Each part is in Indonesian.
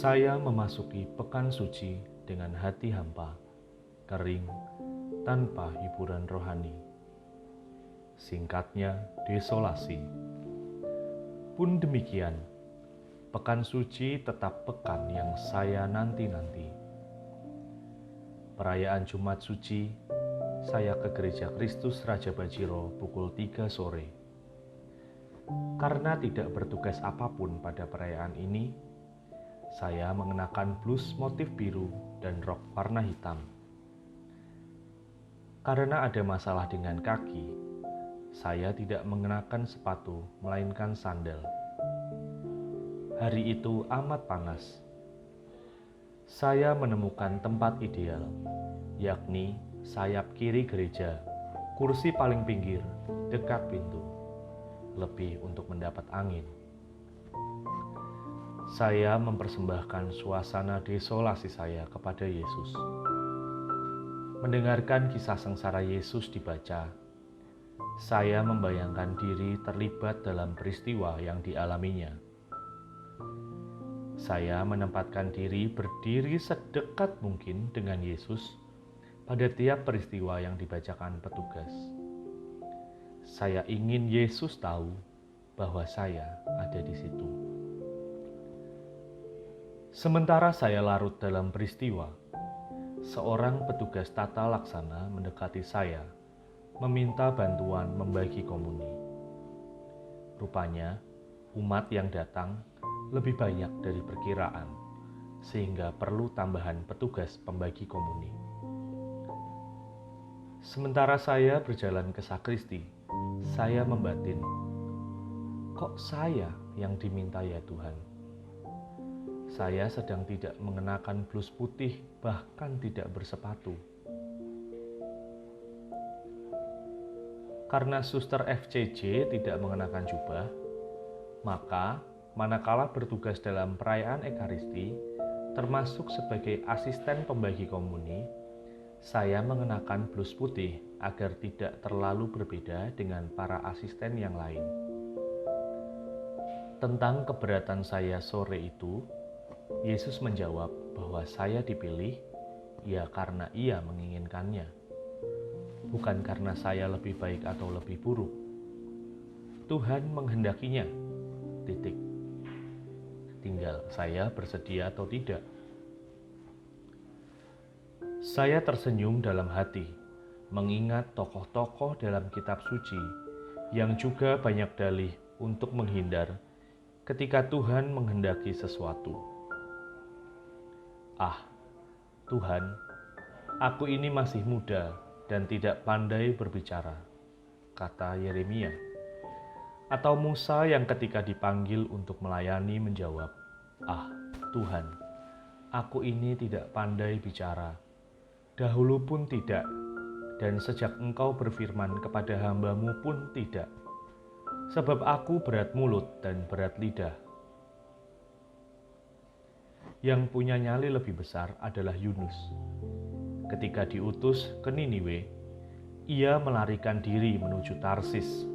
Saya memasuki pekan suci dengan hati hampa, kering, tanpa hiburan rohani. Singkatnya, desolasi. Pun demikian, pekan suci tetap pekan yang saya nanti-nanti. Perayaan Jumat Suci, saya ke Gereja Kristus Raja Bajiro pukul 3 sore. Karena tidak bertugas apapun pada perayaan ini, saya mengenakan blus motif biru dan rok warna hitam. Karena ada masalah dengan kaki, saya tidak mengenakan sepatu melainkan sandal. Hari itu amat panas. Saya menemukan tempat ideal, yakni sayap kiri gereja, kursi paling pinggir, dekat pintu, lebih untuk mendapat angin. Saya mempersembahkan suasana desolasi saya kepada Yesus. Mendengarkan kisah sengsara Yesus dibaca, saya membayangkan diri terlibat dalam peristiwa yang dialaminya. Saya menempatkan diri berdiri sedekat mungkin dengan Yesus pada tiap peristiwa yang dibacakan petugas. Saya ingin Yesus tahu bahwa saya ada di situ. Sementara saya larut dalam peristiwa, seorang petugas tata laksana mendekati saya, meminta bantuan membagi komuni. Rupanya, umat yang datang lebih banyak dari perkiraan, sehingga perlu tambahan petugas pembagi komuni. Sementara saya berjalan ke sakristi, saya membatin, kok saya yang diminta ya Tuhan? Saya sedang tidak mengenakan blus putih, bahkan tidak bersepatu. Karena suster FCJ tidak mengenakan jubah, maka manakala bertugas dalam perayaan Ekaristi, termasuk sebagai asisten pembagi komuni, saya mengenakan blus putih agar tidak terlalu berbeda dengan para asisten yang lain. Tentang keberatan saya sore itu, Yesus menjawab bahwa saya dipilih ya karena Ia menginginkannya, bukan karena saya lebih baik atau lebih buruk. Tuhan menghendakinya. Titik. Tinggal saya bersedia atau tidak. Saya tersenyum dalam hati, mengingat tokoh-tokoh dalam kitab suci yang juga banyak dalih untuk menghindar ketika Tuhan menghendaki sesuatu. Ah, Tuhan, aku ini masih muda dan tidak pandai berbicara, kata Yeremia. Atau Musa yang ketika dipanggil untuk melayani menjawab, ah, Tuhan, aku ini tidak pandai bicara, dahulu pun tidak, dan sejak Engkau berfirman kepada hamba-Mu pun tidak, sebab aku berat mulut dan berat lidah. Yang punya nyali lebih besar adalah Yunus. Ketika diutus ke Niniwe, ia melarikan diri menuju Tarsis,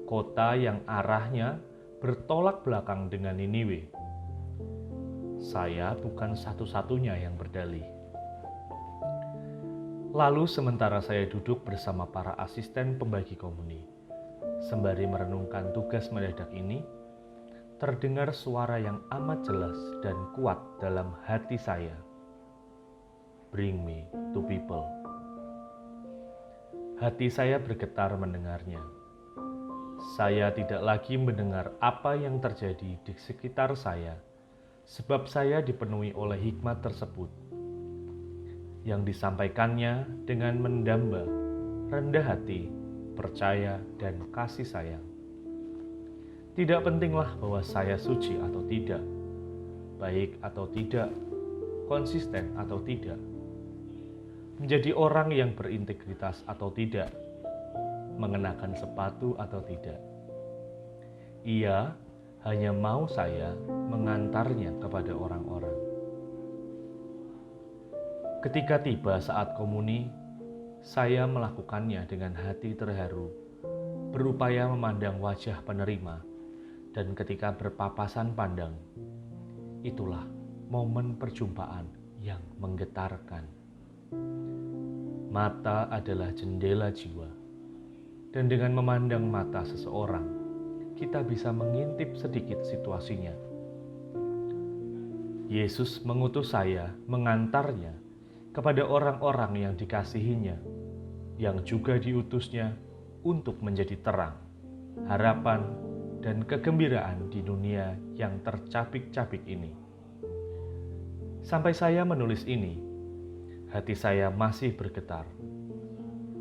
kota yang arahnya bertolak belakang dengan Niniwe. Saya bukan satu-satunya yang berdalih. Lalu sementara saya duduk bersama para asisten pembagi komuni, sembari merenungkan tugas mendadak ini, terdengar suara yang amat jelas dan kuat dalam hati saya. Bring me to people. Hati saya bergetar mendengarnya. Saya tidak lagi mendengar apa yang terjadi di sekitar saya, sebab saya dipenuhi oleh hikmat tersebut. Yang disampaikannya dengan mendamba, rendah hati, percaya, dan kasih sayang. Tidak pentinglah bahwa saya suci atau tidak, baik atau tidak, konsisten atau tidak, menjadi orang yang berintegritas atau tidak, mengenakan sepatu atau tidak. Ia hanya mau saya mengantarnya kepada orang-orang. Ketika tiba saat komuni, saya melakukannya dengan hati terharu, berupaya memandang wajah penerima, dan ketika berpapasan pandang, itulah momen perjumpaan yang menggetarkan. Mata adalah jendela jiwa, dan dengan memandang mata seseorang, kita bisa mengintip sedikit situasinya. Yesus mengutus saya mengantarnya kepada orang-orang yang dikasihinya, yang juga diutusnya untuk menjadi terang, harapan, dan kegembiraan di dunia yang tercapik-capik ini. Sampai saya menulis ini, hati saya masih bergetar.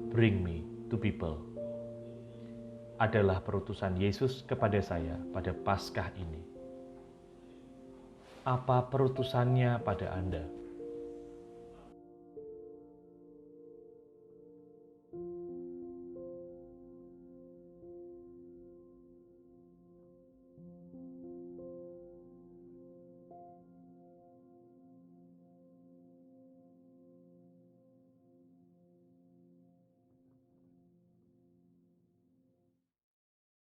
Bring me to people adalah perutusan Yesus kepada saya pada Paskah ini. Apa perutusannya pada Anda?